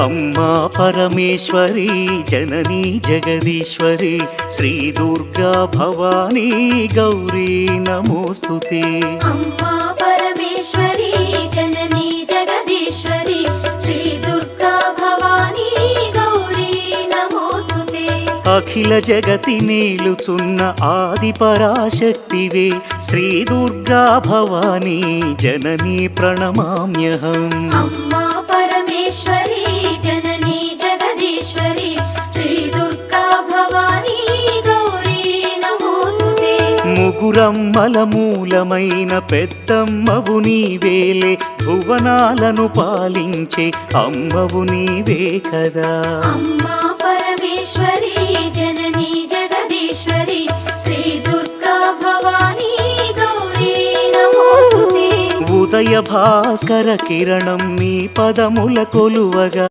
అమ్మా పరమేశ్వరి జననీ జగదీశ్వరి శ్రీ దుర్గా భవానీ గౌరీ నమోస్తుతే. అమ్మా పరమేశ్వరి జననీ జగదీశ్వరి శ్రీ దుర్గా భవానీ గౌరీ నమోస్తుతే. అఖిల జగతి మేలుచున్న ఆది పరాశక్తివే శ్రీ దుర్గా భవానీ జననీ ప్రణమామ్యహం. అమ్మా పరమేశ్వరి జననీ జగదీశ్వరి శ్రీ దుర్గా భవానీ గౌరీ నమోస్తుతే. ముగురమ్మల మూలమైన పెద్దమ్మవు నీవేలే భువనాలను పాలించే అమ్మవు నీవే కదా. అమ్మా పరమేశ్వరి జననీ జగదీశ్వరి శ్రీ దుర్గా భవానీ గౌరీ నమోస్తుతే. ఉదయ భాస్కర కిరణం నీ పదముల కొలువగా